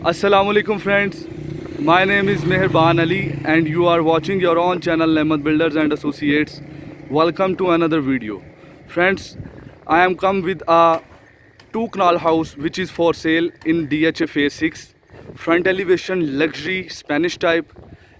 Assalamu alaikum friends. My name is Meherban Ali and you are watching your own channel Nehmat Builders and Associates. Welcome to another video. Friends, I am come with a two canal house which is for sale in DHA phase 6. Front elevation luxury Spanish type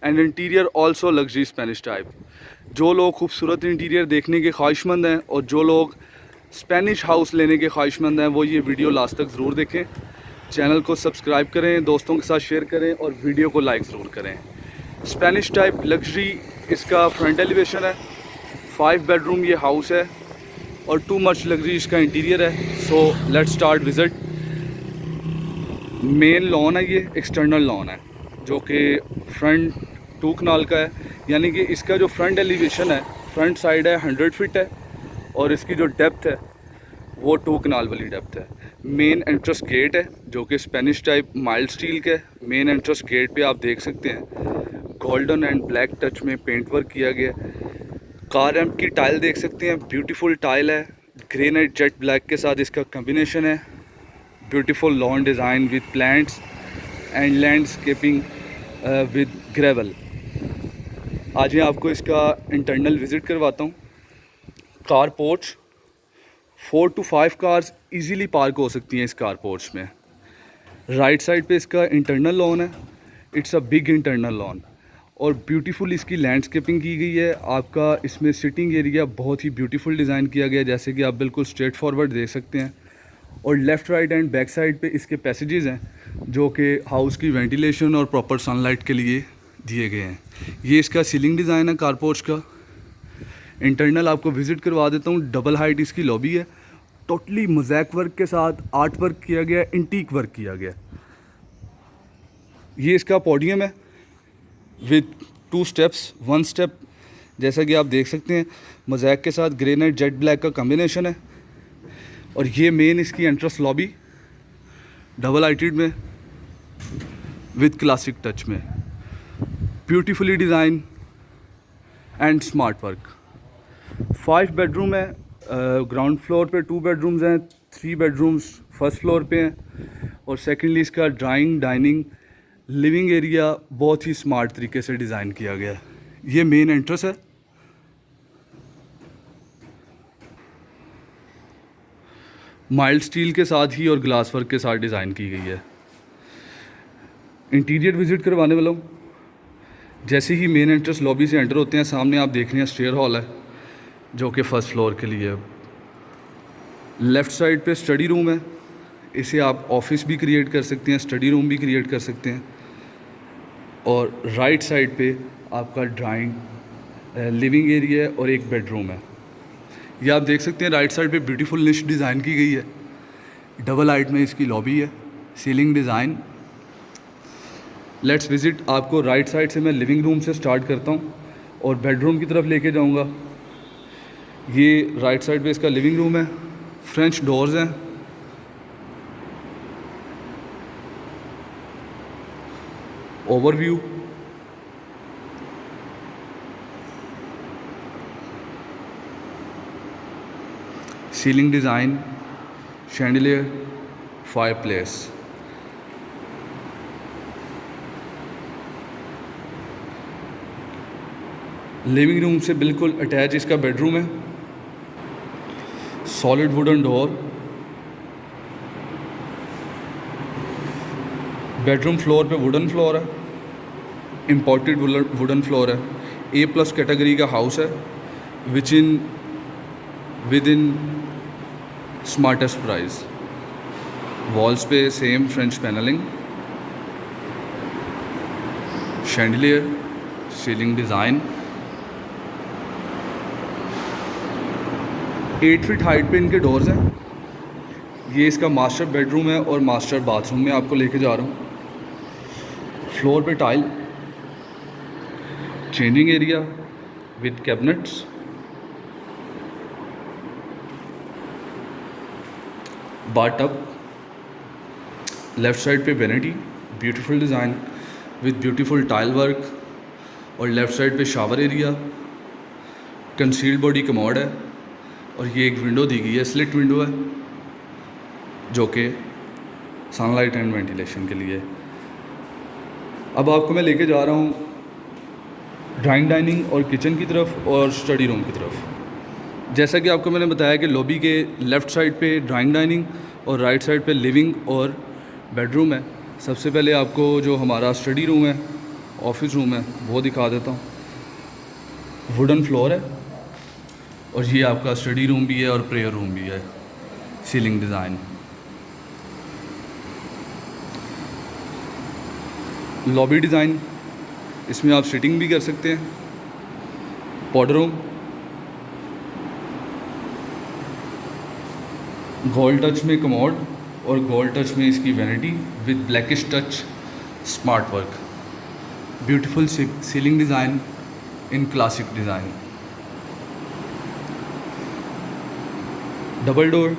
and interior also luxury Spanish type. जो लोग खूबसूरत interior देखने के ख्वाहिशमंद हैं और जो लोग Spanish house लेने के ख्वाहिशमंद हैं वो ये वीडियो लास्ट तक ज़रूर देखें। चैनल को सब्सक्राइब करें, दोस्तों के साथ शेयर करें और वीडियो को लाइक ज़रूर करें। स्पेनिश टाइप लग्जरी इसका फ्रंट एलिवेशन है, 5 बेडरूम ये हाउस है और टू मच लग्जरी इसका इंटीरियर है। So let's start visit. Main lawn है, ये एक्सटर्नल लॉन है जो कि फ्रंट 2 कनाल का है, यानी कि इसका जो फ्रंट एलिवेशन है, फ्रंट साइड है 100 फीट है और इसकी जो डेप्थ है वो 2 कनाल वाली डेप्थ है। मेन एंट्रेंस गेट है जो कि स्पेनिश टाइप माइल्ड स्टील का है। मेन एंट्रेंस गेट पे आप देख सकते हैं गोल्डन एंड ब्लैक टच में पेंट वर्क किया गया। कार रैंप की टाइल देख सकते हैं, ब्यूटीफुल टाइल है, ग्रेनाइट जेट ब्लैक के साथ इसका कॉम्बिनेशन है। Beautiful lawn design with plants and landscaping with gravel. आज मैं आपको इसका इंटरनल विज़िट करवाता हूँ। Car porch 4 to 5 cars easily park हो सकती हैं इस कार पोर्च में। राइट साइड पे इसका इंटरनल लॉन है, it's a big internal lawn और ब्यूटीफुल इसकी लैंडस्केपिंग की गई है। आपका इसमें सिटिंग एरिया बहुत ही ब्यूटीफुल डिज़ाइन किया गया है, जैसे कि आप बिल्कुल स्ट्रेट फॉरवर्ड देख सकते हैं। और left right and back side पे इसके पैसेजेस हैं जो कि हाउस की वेंटिलेशन और प्रॉपर सनलाइट के लिए दिए गए हैं। ये इसका सीलिंग डिज़ाइन है कार पोर्च का। इंटरनल आपको विज़िट करवा देता हूँ। डबल हाइट इसकी लॉबी है, टोटली मोज़ैक वर्क के साथ आर्ट वर्क किया गया, इंटीक वर्क किया गया। ये इसका पोडियम है विद 2 स्टेप्स, 1 स्टेप जैसा कि आप देख सकते हैं मोज़ैक के साथ ग्रेनाइट जेट ब्लैक का कॉम्बिनेशन है। और ये मेन इसकी एंट्रेंस लॉबी डबल हाइटेड में विद क्लासिक टच में, beautifully design and smart work. 5 bedroom है, ग्राउंड फ्लोर पे 2 बेडरूम्स हैं, 3 बेडरूम्स फर्स्ट फ्लोर पे हैं और सेकेंडली इसका ड्राइंग डाइनिंग लिविंग एरिया बहुत ही स्मार्ट तरीके से डिज़ाइन किया गया है। ये मेन एंट्रेंस है। माइल्ड स्टील के साथ ही और ग्लास वर्क के साथ डिज़ाइन की गई है। इंटीरियर विज़िट करवाने वाला हूँ। जैसे ही मेन एंट्रेंस लॉबी से एंटर होते हैं, सामने आप देख रहे हैं स्टेयर हॉल है जो कि फ़र्स्ट फ्लोर के लिए। लेफ़्ट साइड पे स्टडी रूम है, इसे आप ऑफिस भी क्रिएट कर सकते हैं, स्टडी रूम भी क्रिएट कर सकते हैं। और राइट साइड पे आपका ड्राइंग लिविंग एरिया है और एक बेडरूम है। ये आप देख सकते हैं राइट साइड पे ब्यूटीफुल निश डिज़ाइन की गई है। डबल हाइट में इसकी लॉबी है, सीलिंग डिज़ाइन। Let's visit. आपको राइट साइड से मैं लिविंग रूम से स्टार्ट करता हूँ और बेडरूम की तरफ लेके जाऊँगा। ये राइट साइड पे इसका लिविंग रूम है, फ्रेंच डोर्स हैं। Overview, ceiling design, chandelier, fireplace. Living room से बिल्कुल अटैच इसका बेडरूम है। Solid wooden door. Bedroom floor पे वुडन फ्लोर है, इम्पोर्टेड वुडन फ्लोर है। A+ कैटेगरी का हाउस है within smartest price. Walls पे same French panelling, chandelier, ceiling design. 8 feet height पे इनके डोर्स हैं। ये इसका मास्टर बेडरूम है और मास्टर बाथरूम में आपको लेके जा रहा हूँ। फ्लोर पे tile, changing area with cabinets, bathtub. Left side पे vanity, beautiful design with beautiful tile work और लेफ़्ट साइड पे shower area, concealed body commode है और ये एक विंडो दी गई है, स्लिट विंडो है जो कि सनलाइट एंड वेंटिलेशन के लिए। अब आपको मैं लेके जा रहा हूँ ड्राइंग डाइनिंग और किचन की तरफ और स्टडी रूम की तरफ। जैसा कि आपको मैंने बताया कि लॉबी के लेफ़्ट साइड पे ड्राइंग डाइनिंग और राइट साइड पे लिविंग और बेडरूम है। सबसे पहले आपको जो हमारा स्टडी रूम है, ऑफिस रूम है, वो दिखा देता हूँ। वुडन फ्लोर है और ये आपका स्टडी रूम भी है और प्रेयर रूम भी है, सीलिंग डिज़ाइन। लॉबी डिज़ाइन, इसमें आप सिटिंग भी कर सकते हैं। पाउडर रूम, गोल्ड टच में कमोड और गोल्ड टच में इसकी vanity with blackish touch smart work. Beautiful ceiling design in classic design. Double door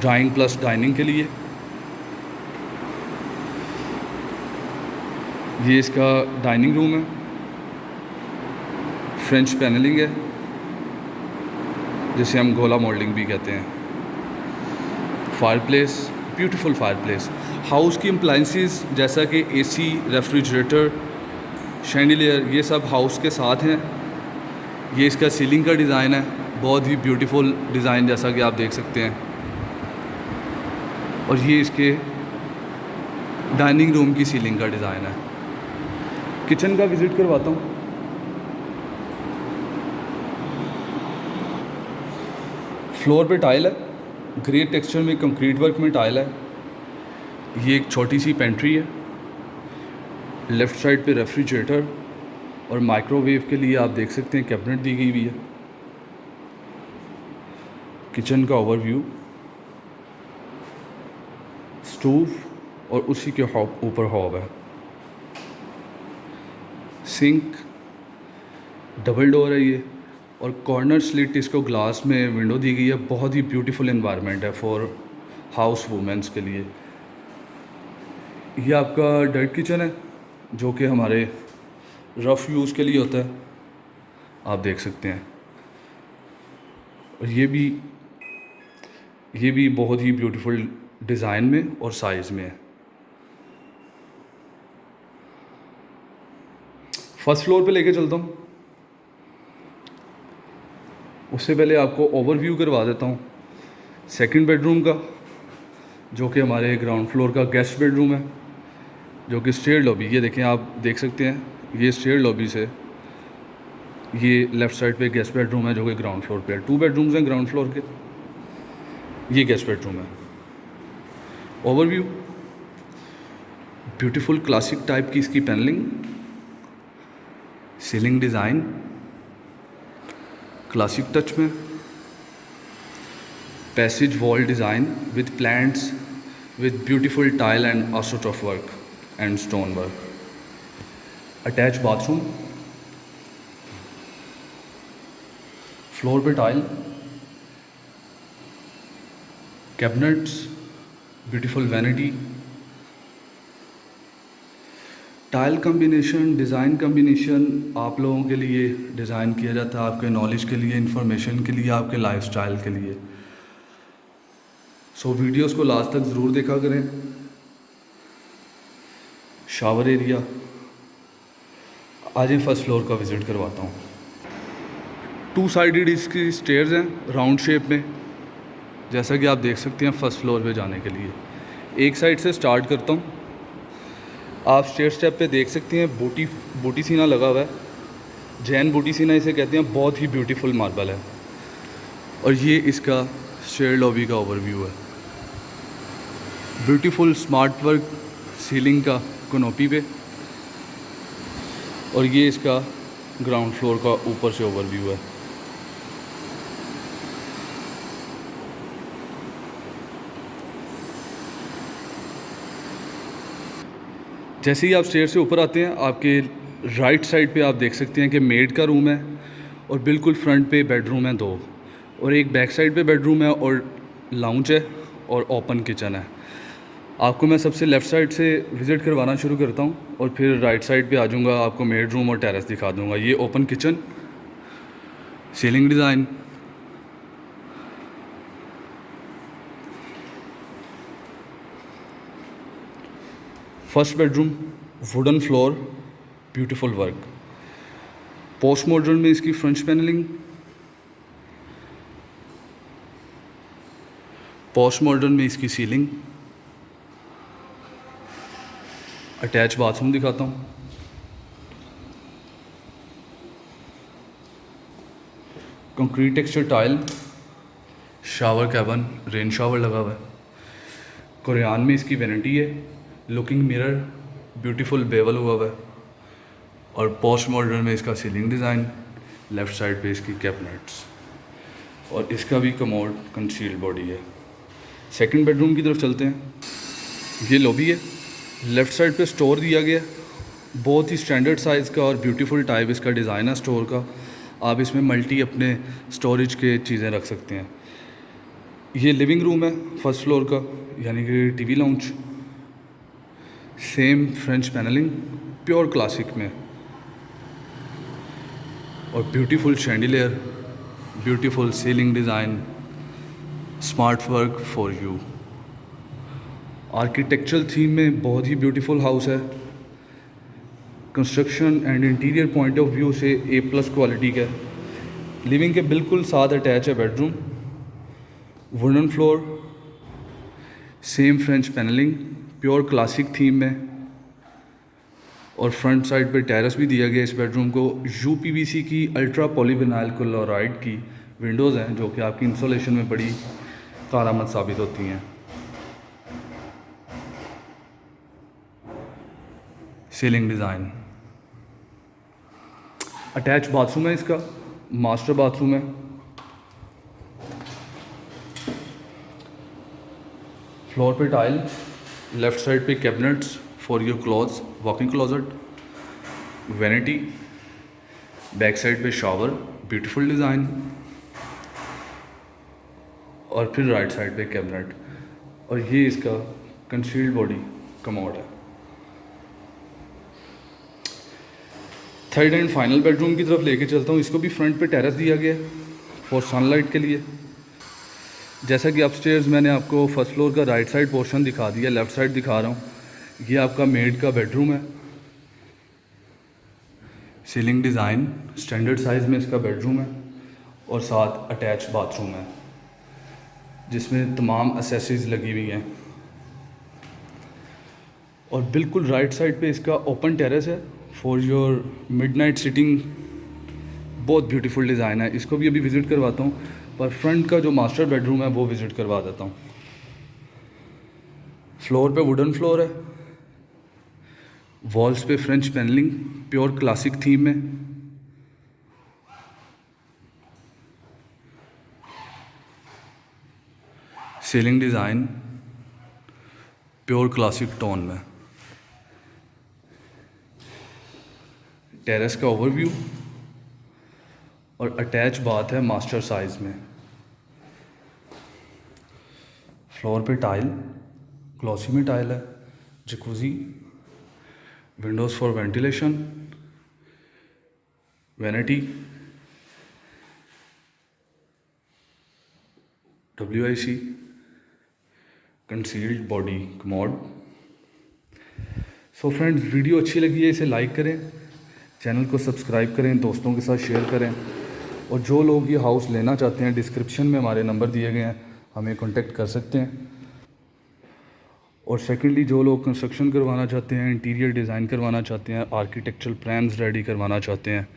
drawing plus dining के लिए। ये इसका डाइनिंग रूम है, फ्रेंच पैनलिंग है जिसे हम गोला मॉडलिंग भी कहते हैं। Fireplace, beautiful fireplace. हाउस की अप्लाइंसेस जैसा कि एसी, रेफ्रिजरेटर, शैंडिलियर, ये सब हाउस के साथ हैं। ये इसका सीलिंग का डिज़ाइन है, बहुत ही ब्यूटीफुल डिज़ाइन जैसा कि आप देख सकते हैं। और ये इसके डाइनिंग रूम की सीलिंग का डिज़ाइन है। किचन का विज़िट करवाता हूँ। फ्लोर पे टाइल है, ग्रे टेक्सचर में कंक्रीट वर्क में टाइल है। ये एक छोटी सी पेंट्री है। लेफ़्ट साइड पे रेफ्रिजरेटर और माइक्रोवेव के लिए आप देख सकते हैं कैबिनेट दी गई हुई है। किचन का ओवरव्यू, स्टोव और उसी के ऊपर हॉब है। सिंक, डबल डोर है ये, और कॉर्नर स्लिट इसको ग्लास में विंडो दी गई है। बहुत ही ब्यूटीफुल एनवायरनमेंट है फॉर हाउस वुमेंस के लिए। ये आपका डर्ट किचन है जो कि हमारे रफ़ यूज़ के लिए होता है, आप देख सकते हैं। और ये भी बहुत ही ब्यूटीफुल डिज़ाइन में और साइज़ में है। फर्स्ट फ्लोर पे लेके चलता हूँ। उससे पहले आपको ओवरव्यू करवा देता हूँ सेकंड बेडरूम का, जो कि हमारे ग्राउंड फ्लोर का गेस्ट बेडरूम है, जो कि स्टेयर लॉबी। ये देखें, आप देख सकते हैं, ये स्टेयर लॉबी से ये लेफ़्ट साइड पे गेस्ट बेडरूम है जो कि ग्राउंड फ्लोर पे है। 2 बेडरूम्स हैं ग्राउंड फ्लोर के, ये गेस्ट बेडरूम है। ओवरव्यू, ब्यूटीफुल क्लासिक टाइप की इसकी panelling, ceiling design classic touch में, passage wall design with plants with beautiful tile and AstroTurf work and stone work. Attach bathroom, floor पे tile, cabinets, beautiful vanity. Tile combination, design combination आप लोगों के लिए design किया जाता है, आपके नॉलेज के लिए, इंफॉर्मेशन के लिए, आपके लाइफस्टाइल के लिए। सो वीडियोस को लास्ट तक ज़रूर देखा करें। शावर एरिया, आज फर्स्ट फ्लोर का विज़िट करवाता हूँ। 2 साइडेड इसकी स्टेयर्स हैं राउंड शेप में, जैसा कि आप देख सकते हैं फर्स्ट फ्लोर पे जाने के लिए। एक साइड से स्टार्ट करता हूँ। आप स्टेप पे देख सकते हैं बूटी सीना लगा हुआ है। जैन बूटी सीना इसे कहते हैं। बहुत ही ब्यूटीफुल मार्बल है। और ये इसका शेयर लॉबी का ओवरव्यू है। ब्यूटीफुल स्मार्ट वर्क सीलिंग का कनोपी पे, और ये इसका ग्राउंड फ्लोर का ऊपर से ओवरव्यू है। जैसे ही आप स्टेयर से ऊपर आते हैं, आपके राइट साइड पे आप देख सकते हैं कि मेड का रूम है, और बिल्कुल फ्रंट पे बेडरूम है 2, और एक बैक साइड पे बेडरूम है, और लाउंज है, और ओपन किचन है। आपको मैं सबसे लेफ़्ट साइड से विज़िट करवाना शुरू करता हूँ, और फिर राइट साइड पे आ जाऊँगा, आपको मेड रूम और टेरेस दिखा दूँगा। ये open kitchen, ceiling design, first bedroom, wooden floor, beautiful work. Post modern में इसकी फ्रेंच पैनलिंग, पोस्ट मॉडर्न में इसकी सीलिंग। अटैच बाथरूम दिखाता हूँ। Concrete texture tile, shower cabin, rain shower लगा हुआ है। कोरियान में इसकी वैनिटी है, लुकिंग मिरर, ब्यूटीफुल बेवल हुआ हुआ है। और पोस्ट मॉडर्न में इसका सीलिंग डिज़ाइन, लेफ़्ट साइड पे इसकी कैबिनेट्स, और इसका भी कमोड कंसील्ड बॉडी है। सेकंड बेडरूम की तरफ चलते हैं। ये लॉबी है, लेफ़्ट साइड पे स्टोर दिया गया है, बहुत ही स्टैंडर्ड साइज़ का और ब्यूटीफुल टाइप इसका डिज़ाइन है स्टोर का। आप इसमें मल्टी अपने स्टोरेज के चीज़ें रख सकते हैं। ये लिविंग रूम है फर्स्ट फ्लोर का, यानी कि TV lounge. Same French panelling, pure classic में, और beautiful chandelier, beautiful ceiling design, smart work for you. Architectural theme में बहुत ही ब्यूटीफुल हाउस है। Construction and interior point of view से A+ क्वालिटी का। लिविंग के बिल्कुल साथ अटैच है bedroom, wooden floor, same French panelling, pure classic theme में, और फ्रंट साइड पे टेरेस भी दिया गया इस बेडरूम को। UPVC की अल्ट्रा पॉलीविनाइल क्लोराइड की विंडोज़ हैं, जो कि आपकी इंसोलेशन में बड़ी कारआमद साबित होती हैं। सीलिंग डिज़ाइन, अटैच बाथरूम है इसका, मास्टर बाथरूम है। फ्लोर पे टाइल, लेफ़्ट साइड पे cabinets for your clothes, walking closet, vanity, back side पे शावर, ब्यूटीफुल डिज़ाइन, और फिर राइट साइड पे कैबिनेट, और ये इसका कंसील्ड बॉडी कमोड है। थर्ड एंड फाइनल बेडरूम की तरफ लेके चलता हूँ। इसको भी फ्रंट पे टेरेस दिया गया है फॉर सनलाइट के लिए। जैसा कि अपस्टेयर्स मैंने आपको फर्स्ट फ्लोर का राइट साइड पोर्शन दिखा दिया, लेफ़्ट साइड दिखा रहा हूँ। ये आपका मेड का बेडरूम है। सीलिंग डिज़ाइन, स्टैंडर्ड साइज़ में इसका बेडरूम है, और साथ अटैच बाथरूम है जिसमें तमाम एसेसरीज लगी हुई हैं। और बिल्कुल राइट साइड पे इसका ओपन टेरेस है फॉर योर मिडनाइट सिटिंग। बहुत ब्यूटीफुल डिज़ाइन है। इसको भी अभी विज़िट करवाता हूँ, पर फ्रंट का जो मास्टर बेडरूम है वो विज़िट करवा देता हूँ। फ्लोर पे वुडन फ्लोर है, वॉल्स पे French panelling, pure classic theme में। Ceiling design, pure classic tone में। टेरेस का ओवरव्यू, और अटैच बाथ है मास्टर साइज़ में। फ्लोर पे टाइल, ग्लॉसी में टाइल है, jacuzzi, windows for ventilation, vanity, WIC, concealed body commode. So friends, video अच्छी लगी है इसे लाइक करें, चैनल को सब्सक्राइब करें, दोस्तों के साथ शेयर करें, और जो लोग ये हाउस लेना चाहते हैं डिस्क्रिप्शन में हमारे नंबर दिए गए हैं, हमें कांटेक्ट कर सकते हैं। और सेकेंडली, जो लोग कंस्ट्रक्शन करवाना चाहते हैं, इंटीरियर डिज़ाइन करवाना चाहते हैं, आर्किटेक्चरल प्लान्स रेडी करवाना चाहते हैं,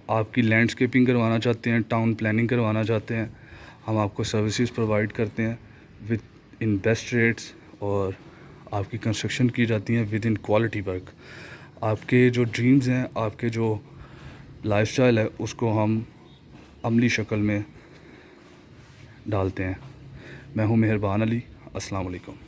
आपकी लैंडस्केपिंग करवाना चाहते हैं, टाउन प्लानिंग करवाना चाहते हैं, हम आपको सर्विसेज प्रोवाइड करते हैं विद इन बेस्ट रेट्स, और आपकी कंस्ट्रक्शन की जाती हैं विद इन क्वालिटी वर्क। आपके जो ड्रीम्स हैं, आपके जो लाइफस्टाइल है, उसको हम अमली शक्ल में डालते हैं। मैं हूं मेहरबान अली। अस्सलाम वालेकुम।